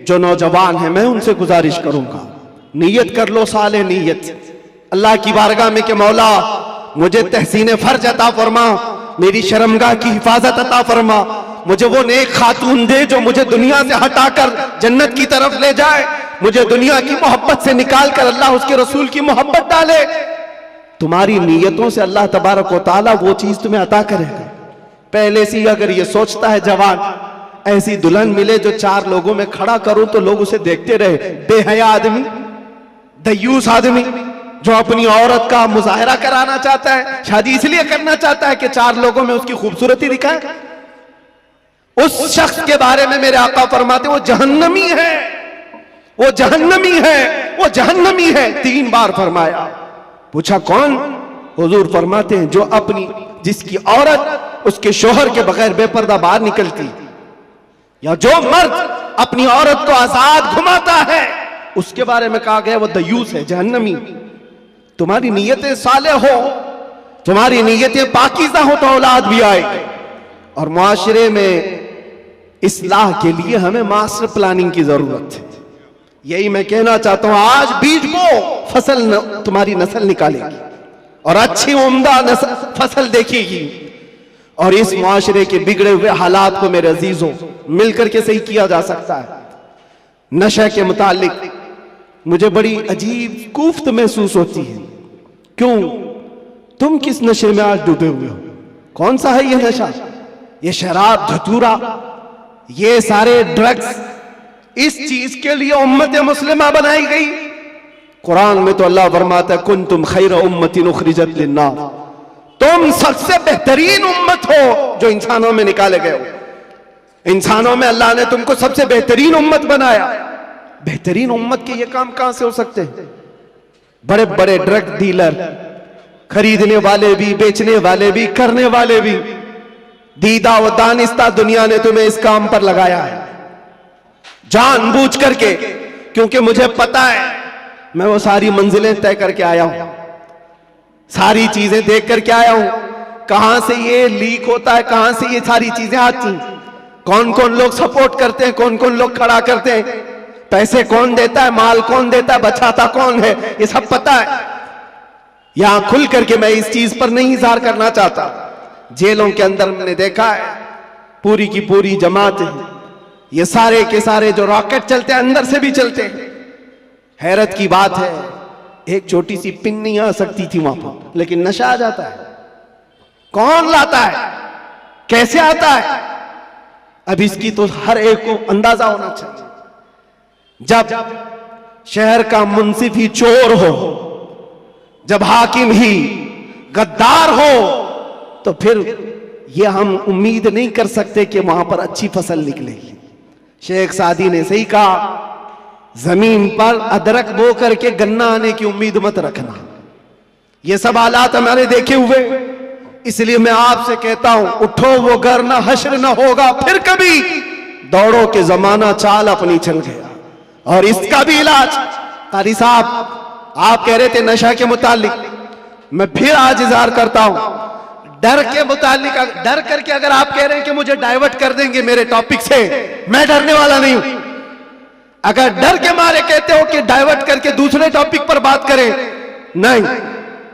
जो नौजवान हैं मैं उनसे गुजारिश करूंगा, नीयत कर लो साले नीयत अल्लाह की बारगाह में कि मौला मुझे तहसीन फर्ज अता फरमा, मेरी शर्मगाह की हिफाजत अता फरमा, मुझे वो नेक खातून दे जो मुझे दुनिया से हटाकर जन्नत की तरफ ले जाए, मुझे दुनिया की मोहब्बत से निकाल कर अल्लाह उसके रसूल की मोहब्बत डाले। तुम्हारी नीयतों से अल्लाह तबारक व तआला वो चीज तुम्हें अता करेगा। पहले से अगर ये सोचता है जवान, ऐसी दुल्हन मिले जो 4 लोगों में खड़ा करूं तो लोग उसे देखते रहे, बेहया आदमी, दयूस आदमी जो अपनी औरत का मुजाहरा कराना चाहता है, शादी इसलिए करना चाहता है कि 4 लोगों में उसकी खूबसूरती दिखाए, उस शख्स के बारे में मेरे आका फरमाते वो जहन्नमी है, वो जहन्नमी है, वो जहन्नमी है। 3 बार फरमाया। पूछा कौन? हुजूर फरमाते हैं जो अपनी जिसकी औरत उसके शोहर के बगैर बेपर्दा बाहर निकलती, या जो मर्द अपनी औरत को आजाद घुमाता है, उसके बारे में कहा गया वो दयूस है, जहन्नमी। तुम्हारी नीयतें साले हो, तुम्हारी नीयतें पाकीज़ा हो तो औलाद भी आएगी। और मुआशरे में इस्लाह के लिए हमें मास्टर प्लानिंग की जरूरत है। यही मैं कहना चाहता हूं, आज बीज बो, फसल तुम्हारी नस्ल निकालेगी और अच्छी उम्दा फसल देखेगी। और इस मुआशरे के बिगड़े हुए हालात को मेरे अजीजों मिलकर के सही किया जा सकता है। नशा के मुतालिक मुझे बड़ी अजीब कुफ्त महसूस होती है। क्यों? तुम किस नशे में आज डूबे हुए हो? कौन सा है ये नशा? ये शराब, धतूरा, ये सारे ड्रग्स, इस चीज के लिए उम्मत मुस्लिमा बनाई गई। कुरान में तो अल्लाह फरमाता है कुंतुम खैरा उम्मतिन उखरिजत लिन्नास, तुम सबसे बेहतरीन उम्मत हो जो इंसानों में निकाले गए हो। इंसानों में अल्लाह ने तुमको सबसे बेहतरीन उम्मत बनाया। बेहतरीन उम्मत के ये काम कहां से हो सकते हैं? बड़े बड़े ड्रग डीलर, खरीदने वाले भी, बेचने वाले भी, करने वाले भी, दीदा व दानिस्ता दुनिया ने तुम्हें इस काम पर लगाया है जानबूझ करके, क्योंकि मुझे पता है मैं वो सारी मंजिलें तय करके आया हूं, सारी चीजें देख करके आया हूं, कहां से ये लीक होता है, कहां से ये सारी चीजें आती, कौन कौन लोग सपोर्ट करते हैं, कौन कौन लोग खड़ा करते हैं, पैसे कौन देता है, माल कौन देता है, बचाता कौन है, ये सब पता है। यहां खुल करके मैं इस चीज पर नहीं इज़हार करना चाहता। जेलों के अंदर मैंने देखा है पूरी की पूरी जमात है, ये सारे के सारे जो रॉकेट चलते हैं अंदर से भी चलते हैं। हैरत की बात है, एक छोटी सी पिन नहीं आ सकती थी वहां पर, लेकिन नशा आ जाता है। कौन लाता है, कैसे आता है? अब इसकी तो हर एक को अंदाजा होना चाहिए। जब शहर का मुंसिफ ही चोर हो, जब हाकिम ही गद्दार हो, तो फिर ये हम उम्मीद नहीं कर सकते कि वहां पर अच्छी फसल निकलेगी। शेख सादी ने सही कहा, जमीन पर अदरक बो करके गन्ना आने की उम्मीद मत रखना। ये सब हालात हमारे देखे हुए, इसलिए मैं आपसे कहता हूं उठो वो घर ना हश्र ना होगा फिर कभी, दौड़ो के जमाना चाल अपनी चल गया। और इसका भी इलाज, कारी साहब आप कह रहे थे नशा के मुतालिक, मैं फिर आज इज़हार करता हूं डर के मुतालिक। डर करके अगर आप कह रहे हैं कि मुझे डाइवर्ट कर देंगे मेरे टॉपिक से, मैं डरने वाला नहीं हूं। अगर डर के मारे कहते हो कि डाइवर्ट करके दूसरे टॉपिक पर बात करें, नहीं,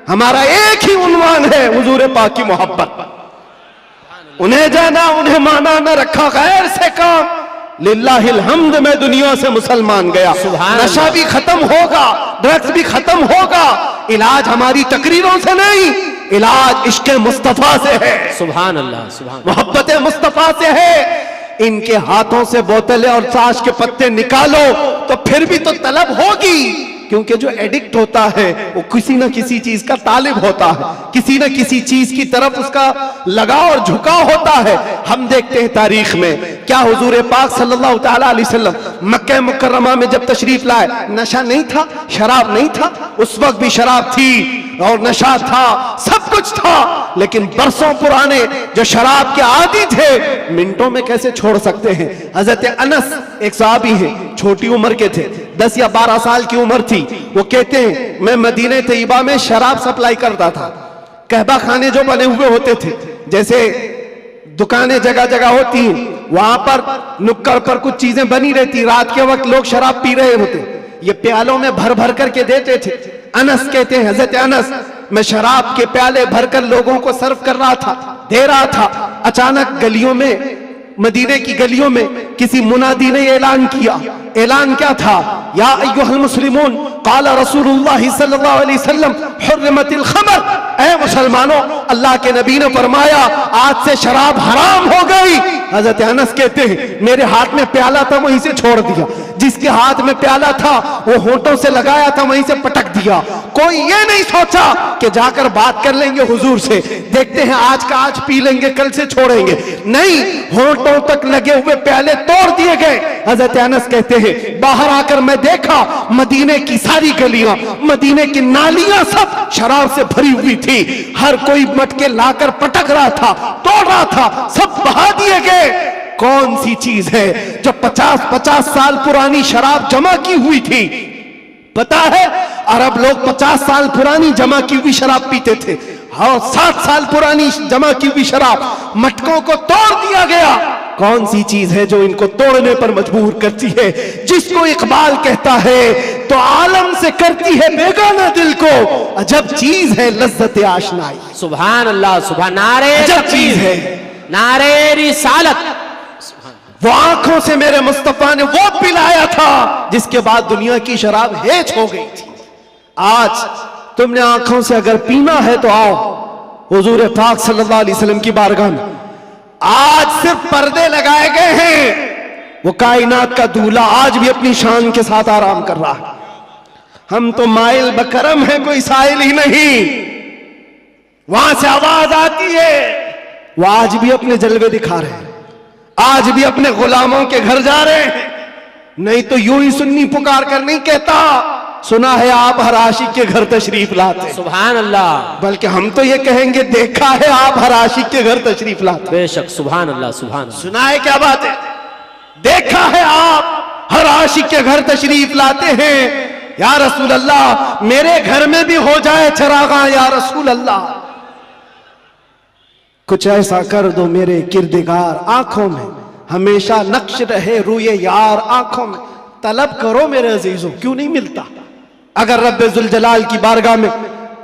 हमारा एक ही उन्वान है, हुजूर पाक की मोहब्बत। उन्हें जाना, उन्हें माना, न रखा गैर से काम। लिल्लाहिल हम्द में दुनिया से मुसलमान गया। नशा भी खत्म होगा, ड्रग्स भी खत्म होगा। इलाज हमारी तकरीरों से नहीं, इलाज इश्क़ मुस्तफा से है। सुभान अल्लाह, सुभान, मोहब्बत मुस्तफा से है। इनके हाथों से बोतलें और ताश के पत्ते निकालो तो फिर भी तो तलब होगी, क्योंकि जो एडिक्ट होता है वो किसी न किसी चीज का तालिब होता है, किसी न किसी चीज की तरफ उसका लगाव और झुकाव होता है। हम देखते हैं तारीख में क्या हुजूर पाक सल्लल्लाहु तआला अलैहि वसल्लम मक्का मुकर्रमा में जब तशरीफ लाए, नशा नहीं था, शराब नहीं था, उस वक्त भी शराब थी और नशा था, सब कुछ था, लेकिन बरसों पुराने जो शराब के आदी थे मिनटों में कैसे छोड़ सकते हैं। हजरत अनस एक सहाबी हैं, छोटी उम्र के थे, 10 या 12 साल की उम्र थी। वो कहते हैं मैं मदीने तैयबा में शराब सप्लाई करता था। कहबा खाने जो बने हुए होते थे, जैसे दुकानें जगह जगह होती हैं, वहां पर नुक्कड़ पर कुछ चीजें बनी रहती, रात के वक्त लोग शराब पी रहे होते, ये प्यालों में भर भर करके देते थे। अनस कहते हैं, हजरत अनस, मैं शराब के प्याले भरकर लोगों को सर्व कर रहा था, दे रहा था। अचानक गलियों में, मदीने की गलियों में किसी मुनादी ने ऐलान किया। ऐलान क्या था? या अय्युहल मुस्लिमून क़ाला रसूलुल्लाह सल्लल्लाहु अलैहि वसल्लम हुर्रिमतिल खमर। ऐ मुसलमानों, अल्लाह के नबी ने फरमाया आज से शराब हराम हो गई। हजरत अनस कहते हैं, मेरे हाथ में प्याला था, वहीं से छोड़ दिया। जिसके हाथ में प्याला था वो होंठों से लगाया था, वहीं से पटक दिया। कोई ये नहीं सोचा कि जाकर बात कर लेंगे हुजूर से, देखते हैं आज का आज पी लेंगे, कल से छोड़ेंगे। नहीं, होंठों तक लगे हुए प्याले तोड़ दिए गए। हजरत अनस कहते हैं, बाहर आकर मैं देखा मदीने की सारी गलियां, मदीने की नालियां सब शराब से भरी हुई थी। हर कोई मटके लाकर पटक रहा था, तोड़ रहा था, सब बहा दिए गए। कौन सी चीज है जो 50-50 साल पुरानी शराब जमा की हुई थी? पता है, अरब लोग 50 साल पुरानी जमा की हुई शराब पीते थे। हाँ, 60 साल पुरानी जमा की हुई शराब, मटकों को तोड़ दिया गया। कौन सी चीज है जो इनको तोड़ने पर मजबूर करती है? जिसको इकबाल कहता है तो आलम से करती है बेगाना दिल को, अजब चीज है लज्जत आशनाई। सुभान अल्लाह, सुभान, नारे अजब चीज है, नारे रिसालत। वो आंखों से मेरे मुस्तफा ने वो पिलाया था जिसके बाद दुनिया की शराब हेच हो गई थी। आज तुमने आंखों से अगर पीना है तो आओ हुजूर पाक सल्लल्लाहु अलैहि वसल्लम की बारगाह में। आज सिर्फ पर्दे लगाए गए हैं, वो कायनात का दूल्हा आज भी अपनी शान के साथ आराम कर रहा है। हम तो माइल बकरम है, कोई साइल ही नहीं। वहां से आवाज आती है, वो आज भी अपने जलवे दिखा रहे हैं, आज भी अपने गुलामों के घर जा रहे हैं। नहीं तो यूं ही सुन्नी पुकार कर नहीं कहता, सुना है आप हर आशिक के घर तशरीफ लाते। सुभान अल्लाह, बल्कि हम तो ये कहेंगे देखा है आप हर आशिक के घर तशरीफ लाते। बेशक, सुभान अल्लाह, सुभान अल्लाह। सुना है, क्या बात है? देखा है आप हर आशिक के घर तशरीफ लाते हैं। या रसूल अल्लाह, मेरे घर में भी हो जाए चरागा या रसूल अल्लाह, कुछ ऐसा कर दो मेरे किरदिगार, आंखों में हमेशा नक्श रहे रूए यार, आंखों में तलब करो मेरे अजीजों, क्यों नहीं मिलता? अगर रब्बे जुल जलाल की बारगाह में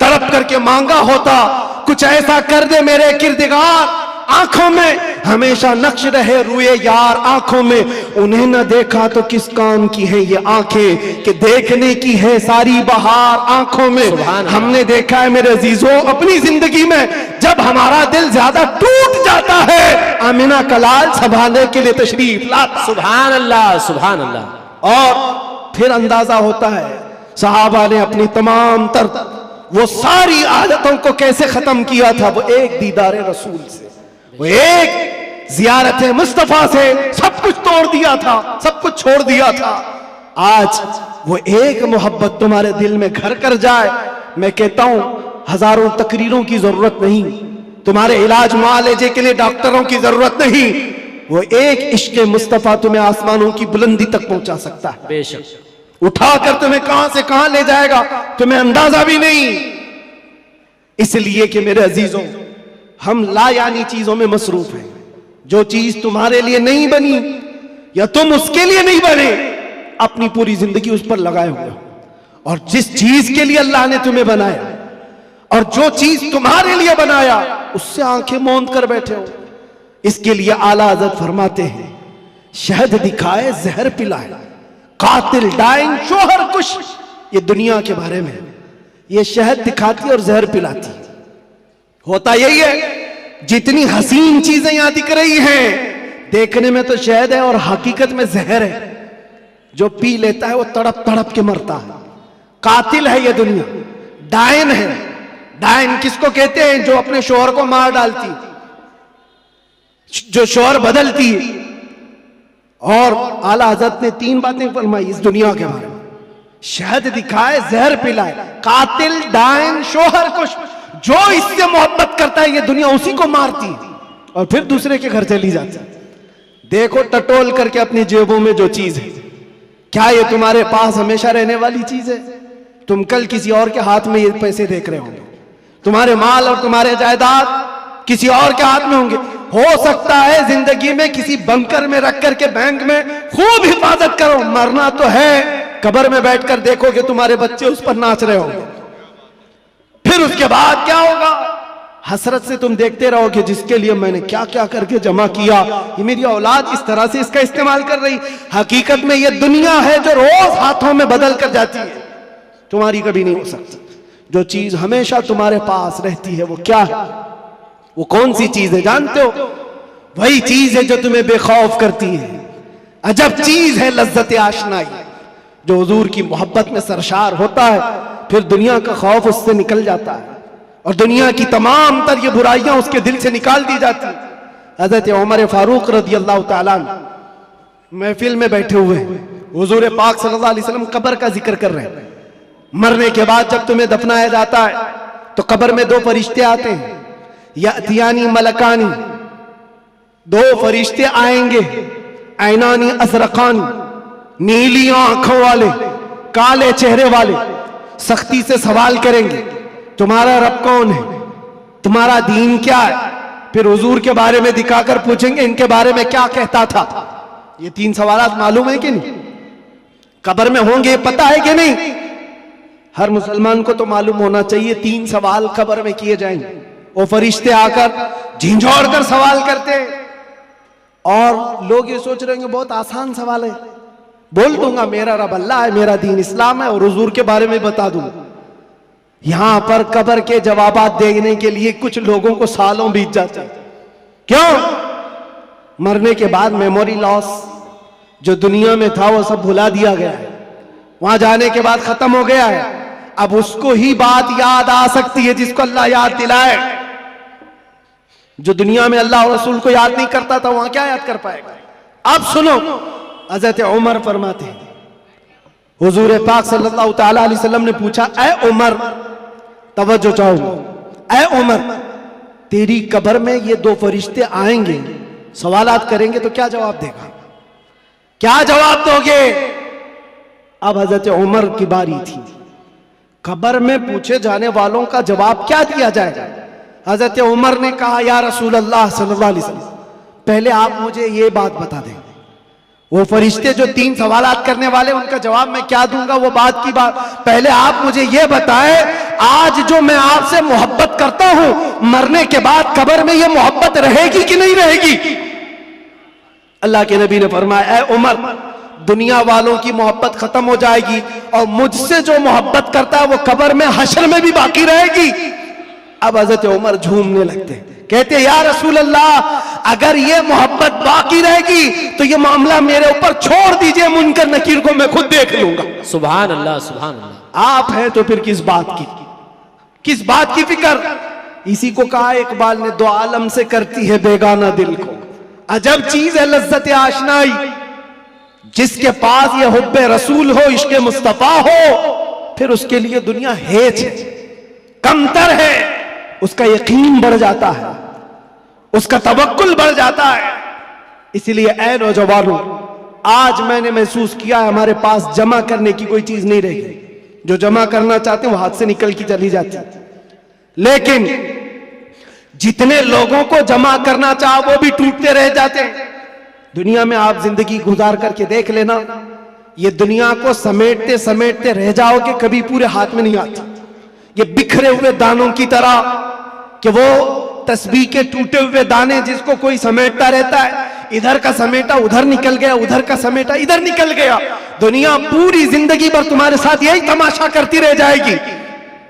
तड़प करके मांगा होता, कुछ ऐसा कर दे मेरे किरदिगार, आंखों में हमेशा नक्श रहे रूए यार, आंखों में उन्हें न देखा तो किस काम की है ये आंखें कि देखने की है सारी बहार, आंखों में हमने देखा है मेरे अजीजों अपनी जिंदगी में, जब हमारा दिल ज्यादा टूट जाता है आमिना कलाल संभालने के लिए तशरीफ लाता। सुभान अल्लाह, सुभान अल्लाह। और फिर अंदाजा होता है सहाबा ने अपनी तमाम तर वो सारी आदतों को कैसे खत्म किया था। वो एक दीदार रसूल से, वो एक जियारत मुस्तफा से सब कुछ तोड़ दिया था, सब कुछ छोड़ दिया था। आज वो एक मोहब्बत तुम्हारे दिल में घर कर जाए, मैं कहता हूं हजारों तकरीरों की जरूरत नहीं, तुम्हारे इलाज मुआलजे के लिए डॉक्टरों की जरूरत नहीं, वो एक इश्क मुस्तफा तुम्हें आसमानों की बुलंदी तक पहुंचा सकता है। बेशक, उठाकर तुम्हें कहां से कहां ले जाएगा तुम्हें अंदाजा भी नहीं। इसलिए कि मेरे अजीजों, हम लायानी चीजों में मसरूफ हैं। जो चीज तुम्हारे लिए नहीं बनी या तुम उसके लिए नहीं बने, अपनी पूरी जिंदगी उस पर लगाए हुए हो। और जिस चीज के लिए अल्लाह ने तुम्हें बनाया और जो चीज तुम्हारे लिए बनाया, उससे आंखें मूंद कर बैठे हो। इसके लिए आला हज़रत फरमाते हैं, शहद दिखाए जहर पिलाए, कातिल डाइन शोहर कुश। ये दुनिया के बारे में, ये शहद दिखाती और जहर पिलाती। होता यही है, जितनी हसीन चीजें यहां दिख रही हैं, देखने में तो शहद है और हकीकत में जहर है। जो पी लेता है वो तड़प तड़प के मरता है। कातिल है ये दुनिया, डायन है। डायन किसको कहते हैं? जो अपने शोहर को मार डालती, जो शोहर बदलती है। और आला हज़रत ने 3 बातें फरमाई इस दुनिया के बारे में, शहद दिखाए जहर पिलाए, कातिल डायन शोहर कुश। जो इससे मोहब्बत करता है ये दुनिया उसी को मारती और फिर दूसरे के घर चली जाती। देखो टटोल करके अपनी जेबों में जो चीज है, क्या ये तुम्हारे पास हमेशा रहने वाली चीज है? तुम कल किसी और के हाथ में ये पैसे देख रहे होंगे, तुम्हारे माल और तुम्हारे जायदाद किसी और के हाथ में होंगे। हो सकता है जिंदगी में किसी बंकर में रख करके बैंक में खूब हिफाजत करो, मरना तो है, कब्र में बैठकर देखोगे तुम्हारे बच्चे उस पर नाच रहे होंगे। फिर उसके बाद क्या होगा? हसरत से तुम देखते रहोगे जिसके लिए मैंने क्या क्या करके जमा किया, ये मेरी औलाद इस तरह से इसका इस्तेमाल कर रही। हकीकत में ये दुनिया है जो रोज हाथों में बदल कर जाती है, तुम्हारी कभी नहीं हो सकती। जो चीज हमेशा तुम्हारे पास रहती है वो क्या है? वो कौन सी चीज है जानते हो? वही चीज है जो तुम्हें बेखौफ करती है। अजब चीज है लज्जत आशनाई। जो हुजूर की मोहब्बत में सरशार होता है फिर दुनिया का खौफ उससे निकल जाता है और दुनिया की तमाम तर ये बुराइयां उसके दिल से निकाल दी जाती। हजरत उमर फारूक रज़ी अल्लाह ताला अन्हु महफिल में बैठे हुए हुजूर पाक सल्लल्लाहु अलैहि वसल्लम कब्र का जिक्र कर रहे हैं। मरने के बाद जब तुम्हें दफनाया जाता है तो कब्र में दो फरिश्ते आते हैं, यातियानी मलकानी, दो फरिश्ते आएंगे, ऐनानी अज़रक़ानी, नीली आंखों वाले, काले चेहरे वाले, सख्ती से सवाल करेंगे तुम्हारा रब कौन है, तुम्हारा दीन क्या है। फिर हुजूर के बारे में दिखाकर पूछेंगे इनके बारे में क्या कहता था। ये तीन सवालात मालूम है कि नहीं? कब्र में होंगे, पता है कि नहीं? हर मुसलमान को तो मालूम होना चाहिए तीन सवाल कब्र में किए जाएंगे। वो फरिश्ते आकर झिंझोड़ कर सवाल करते और लोग ये सोच रहे हैं बहुत आसान सवाल है, बोल दूंगा मेरा रब अल्लाह है, मेरा दीन इस्लाम है और हुजूर के बारे में बता दूंगा। यहां पर कब्र के जवाबात देने के लिए कुछ लोगों को सालों बीत जाते हैं। क्यों? मरने के बाद मेमोरी लॉस, जो दुनिया में था वो सब भुला दिया गया है, वहां जाने के बाद खत्म हो गया है। अब उसको ही बात याद आ सकती है जिसको अल्लाह याद दिलाए। जो दुनिया में अल्लाह और रसूल को याद नहीं करता था वहां क्या याद कर पाएगा? अब सुनो, हज़रत उमर फरमाते हैं, हुजूर पाक सल्लल्लाहु ताला अलैहि वसल्लम ने पूछा, ऐ उमर, तवज्जो चाहूंगा, ऐ उमर, तेरी कब्र में ये दो फरिश्ते आएंगे, सवालात करेंगे तो क्या जवाब देगा? क्या जवाब दोगे? अब हज़रत उमर की बारी थी। कब्र में पूछे जाने वालों का जवाब क्या दिया जाएगा? हज़रत उमर ने कहा, या रसूल अल्लाह सल्लल्लाहु अलैहि वसल्लम, पहले आप मुझे ये बात बता दें, वो फरिश्ते जो तीन सवालात करने वाले उनका जवाब मैं क्या दूंगा वो बात की बात, पहले आप मुझे ये बताएं, आज जो मैं आपसे मोहब्बत करता हूं मरने के बाद कब्र में ये मोहब्बत रहेगी कि नहीं रहेगी? अल्लाह के नबी ने फरमाया, ऐ उमर, दुनिया वालों की मोहब्बत खत्म हो जाएगी और मुझसे जो मोहब्बत करता है वो कब्र में हश्र में भी बाकी रहेगी। अब हज़रत उमर झूमने लगते, कहते या रसूल अल्लाह, अगर ये मोहब्बत बाकी रहेगी तो ये मामला मेरे ऊपर छोड़ दीजिए, मुनकर नकीर को मैं खुद देख लूंगा। सुभान अल्लाह, सुभान अल्लाह। आप हैं तो फिर किस बात की फिक्र? इसी को कहा इकबाल ने, दो आलम से करती है बेगाना दिल को। अजब चीज है लज्जत आशनाई। जिसके पास ये हुब्बे रसूल हो, इश्क़े मुस्तफा हो, फिर उसके लिए दुनिया हेच है, कमतर है, उसका यकीन बढ़ जाता है, उसका तवक्कुल बढ़ जाता है। इसलिए ऐ नौजवानों, आज मैंने महसूस किया है हमारे पास जमा करने की कोई चीज नहीं रही। जो जमा करना चाहते हैं वो हाथ से निकल की चली जाती है, लेकिन जितने लोगों को जमा करना चाह वो भी टूटते रह जाते हैं। दुनिया में आप जिंदगी गुजार करके देख लेना, ये दुनिया को समेटते समेटते रह जाओगे, कभी पूरे हाथ में नहीं आती। ये बिखरे हुए दानों की तरह कि वो तस्बीह के टूटे हुए दाने जिसको कोई समेटता रहता है, इधर का समेटा उधर निकल गया, उधर का समेटा इधर निकल गया। दुनिया पूरी जिंदगी भर तुम्हारे साथ यही तमाशा करती रह जाएगी।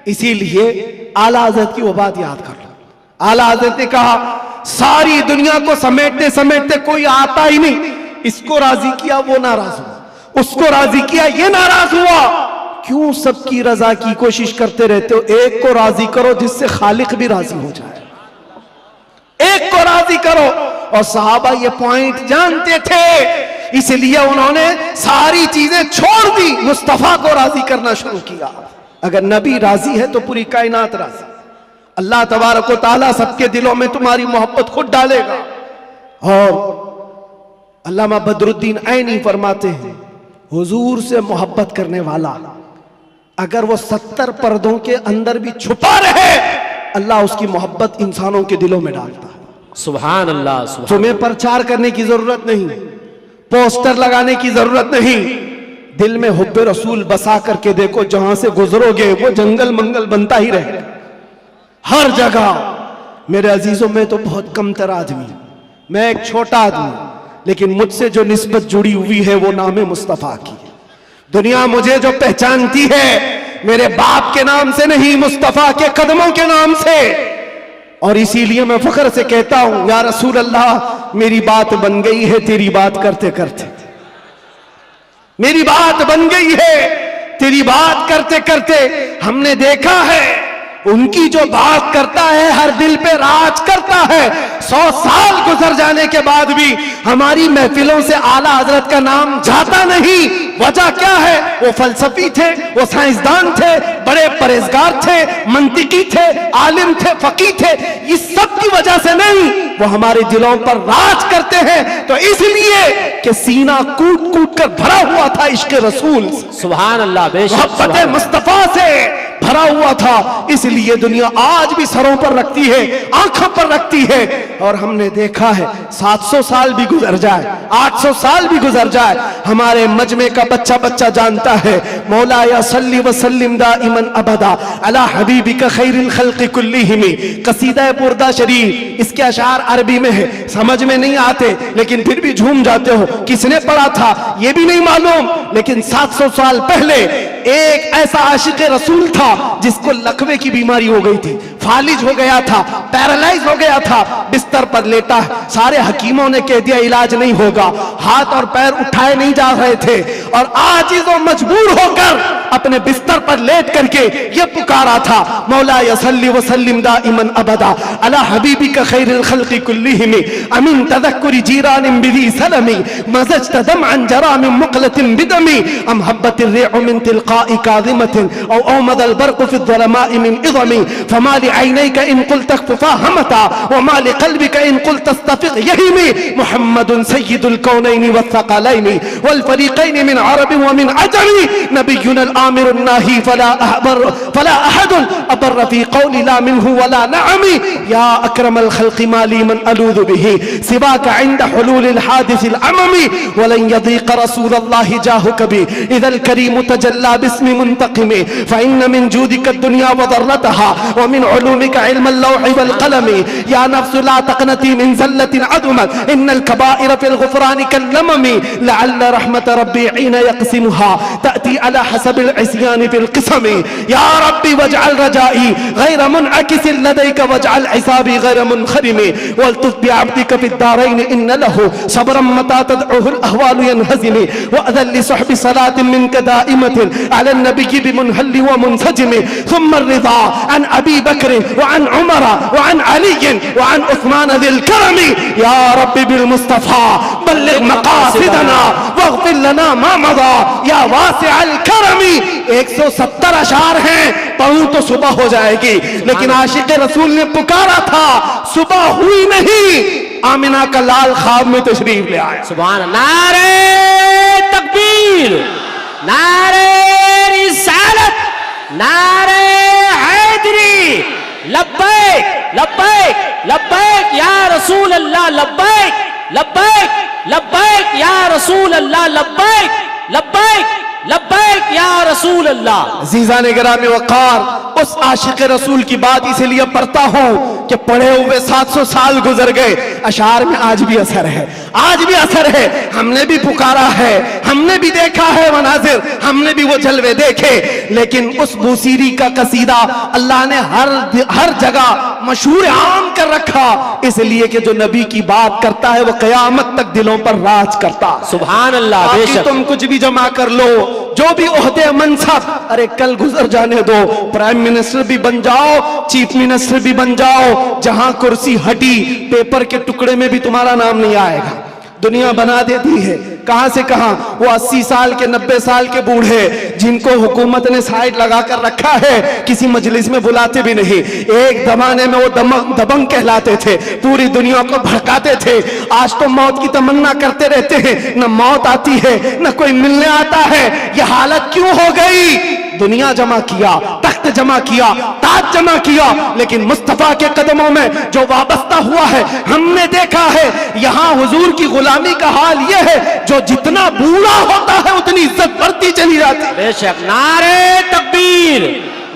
इसीलिए आला हज़रत की वो बात याद कर लो। आला हज़रत ने कहा, सारी दुनिया को समेटते समेटते कोई आता ही नहीं, इसको राजी किया वो नाराज हुआ, उसको राजी किया ये नाराज हुआ। क्यों सबकी रजा की कोशिश करते रहते हो? एक को राजी करो जिससे खालिक भी राजी हो जाए, एक को राजी करो। और सहाबा ये पॉइंट जानते थे, इसलिए उन्होंने सारी चीजें छोड़ दी, मुस्तफा को राजी करना शुरू किया। अगर नबी राजी है तो पूरी कायनात राजी। अल्लाह तबारक व तआला सबके दिलों में तुम्हारी मोहब्बत खुद डालेगा। और अल्लामा बदरुद्दीन ऐनी फरमाते हैं, हुजूर से मोहब्बत करने वाला अगर वो 70 पर्दों के अंदर भी छुपा रहे, अल्लाह उसकी मोहब्बत इंसानों के दिलों में डालता है। सुभान अल्लाह सुभान। तुम्हें प्रचार करने की जरूरत नहीं, पोस्टर लगाने की जरूरत नहीं। दिल में हुब्बे रसूल बसा करके देखो, जहां से गुजरोगे वो जंगल मंगल बनता ही रहेगा हर जगह। मेरे अजीजों, में तो बहुत कमतर आदमी, मैं एक छोटा आदमी, लेकिन मुझसे जो निस्बत जुड़ी हुई है वो नाम मुस्तफा की है। दुनिया मुझे जो पहचानती है मेरे बाप के नाम से नहीं, मुस्तफा के कदमों के नाम से। और इसीलिए मैं फख्र से कहता हूं, या रसूल अल्लाह, मेरी बात बन गई है तेरी बात करते करते। मेरी बात बन गई है तेरी बात करते करते। हमने देखा है उनकी जो बात करता है हर दिल पे राज करता है। 100 साल गुजर जाने के बाद भी हमारी महफिलों से आला हजरत का नाम जाता नहीं। वजह क्या है? वो फलसफी थे, वो साइंसदान थे, बड़े परहेजगार थे, मंतिकी थे, आलिम थे, फकीह थे। इस सब की वजह से नहीं, वो हमारे दिलों पर राज करते हैं। तो इसलिए कि सीना कूट कूट कर भरा हुआ था इश्क रसूल, सुभान अल्लाह, बेशक मोहब्बत मुस्तफा से भरा हुआ था। इसलिए दुनिया आज भी सरों पर रखती है, आंखों पर रखती है। और हमने देखा है 700 साल भी गुजर जाए, 800 साल भी गुजर जाए, हमारे मजमे का बच्चा बच्चा जानता है मौला या सल्ली व सल्लिम दाइमन अबदा अला हबीबिका खैरिल खल्क़ि कुल्लिहिम। कसीदा बुर्दा शरीफ, इसके अशार अरबी में है, समझ में नहीं आते लेकिन फिर भी झूम जाते हो। किसने पढ़ा था ये भी नहीं मालूम, लेकिन 700 साल पहले एक ऐसा आशिक रसूल था जिसको लकवे की बीमारी हो गई थी, फालिज हो गया था, पैरालाइज हो गया था, बिस्तर पर लेटा। सारे हकीमों ने कह दिया इलाज नहीं होगा, हाथ और पैर उठाए नहीं जा रहे थे। और आजिज और मजबूर होकर अपने बिस्तर पर लेट करके ये पुकारा था, मौला यसल्ली व सल्लिम दाइमन अबदा अला हबीबिका खैरिल खल्क़ि कुल्लिहिम अमिन तदक्कुरि जीरानिन बिदी सलमी मज़ज्त दमअन जरा मिन मुक़लतिन बिदमी अम हब्बतिर रिअ मिन तिलक़ाइ काज़िमतिन औ औमदल बर्क़ु फ़ि ज़लमाइ मिन इज़मी फमा लिअयनैका इन क़ुल्त अख़फ़ा हमता व मा लिक़ल्बिका इन क़ुल्त अस्तफ़िक़ यहीमी मुहम्मदुन सय्यिदुल कौनैनि वस्सक़लैनि वल फ़रीक़ैनि मिन अरबिन व मिन अजमी नबियुनल आमिरुन नाही फला अहदुन अबर फ़ी क़ौलि ला मिन्हु वला नअमी या अक्रमल ख़ल्क़ि माली मन अलूज़ु बिही सिवाका इंद हुलूलिल हादिसिल अममी वलन यदीक़ रसूलल्लाहि जाहु कभी इज़ल करीम तजल्ला बिस्मि मुंतक़िमी फ़इन्न मिन जूदिका दुनिया व ज़र्रतहा व मिन उलूमिका इल्मल लौहि वल क़लमी या नफ्सु ला तक़नती मिन ज़ल्लतिन अदुमत इन्नल कबाइर फ़िल ग़ुफ़रानि कल्लममी लअल्ल रहमत रब्बी हीन यक़सिमुहा तअती अला हसबिल इस्यानि फ़िल क़िसमी या रब्बी वजअल रजाई गैर मुनअकिसिन लदैका वजअल हिसाबी गैर मुनख़रिमी वल्तुफ़ बिअब्दिका फ़िद दारैन इन्न लहु सब्रन मता तदउहुल अहवालु यनहज़िमी व अज़ल लिसहबि सलातिन मिनका दाइमतिन अला नबिय्यि बिमुनहल्लि व मुनसजिमी थुम्मा रिज़ा अन अबी बकर व अन उमर व अन अली व अन उस्मान ज़िल करमी या रब्बी बिल मुस्तफ़ा बल्लिग़ मक़ासिदना वग़फ़िर लना मा मज़ा या वासिअल करमी। 170 अशार हैं, पढ़ूं तो सुबह हो जाएगी, लेकिन आशिक रसूल ने पुकारा था, सुबह हुई नहीं, आमिना का लाल ख्वाब में तशरीफ ले आया। सुभान अल्लाह। नारे तकबीर, नारे रिसालत, नारे हैदरी, लब्बैक लब्बैक लब्बैक या रसूल अल्लाह, लब्बैक लब्बैक लब्बैक या रसूल अल्लाह, लब्बैक लब्बैक लब्बैक या रसूल अल्लाह। अज़ीज़ान गिरामी वक़ार, उस आशिक रसूल की बात इसीलिए पढ़ता हूँ कि पढ़े हुए 700 साल गुजर गए, अशार में आज भी असर है, आज भी असर है। हमने भी पुकारा है, हमने भी देखा है मनाजिर, हमने भी वो जलवे देखे, लेकिन उस बूसीरी का कसीदा अल्लाह ने हर जगह मशहूर आम कर रखा, इसलिए कि जो नबी की बात करता है वो क़यामत तक दिलों पर राज करता। सुभान अल्लाह, बेशक। तुम कुछ भी जमा कर लो, जो भी ओहदे मनसब, अरे कल गुजर जाने दो, प्राइम मिनिस्टर भी बन जाओ, चीफ मिनिस्टर भी बन जाओ, जहां कुर्सी हटी पेपर के टुकड़े में भी तुम्हारा नाम नहीं आएगा। दुनिया बना देती है कहां से कहां। वो 80 साल के 90 साल के बूढ़े जिनको हुकूमत ने साइड लगा कर रखा है, किसी मजलिस में बुलाते भी नहीं। एक जमाने में वो दबंग कहलाते थे, पूरी दुनिया को भड़काते थे। आज तो मौत की तमन्ना करते रहते हैं, न मौत आती है न कोई मिलने आता है। ये हालत क्यों हो गई? दुनिया जमा किया, तख्त तख्त जमा किया, ताज जमा किया, लेकिन मुस्तफा के कदमों में जो वाबस्ता हुआ है हमने देखा है। यहां हुजूर की गुलामी का हाल यह है, जो जितना बूढ़ा होता है उतनी इज्जत बढ़ती चली जाती है। बेशक। नारे तकबीर,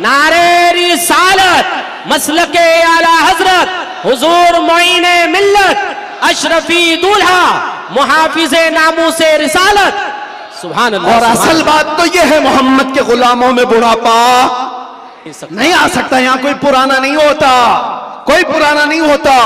नारे रिसालत, मसलके आला हजरत हुजूर मोइने मिल्लत, अशरफी दूल्हा, मुहाफिजे नामूसे रिसालत। सुभान अल्लाह। और असल बात तो यह है, मोहम्मद के गुलामों में बुढ़ापा नहीं आ सकता। यहां कोई पुराना नहीं होता, कोई पुराना नहीं होता।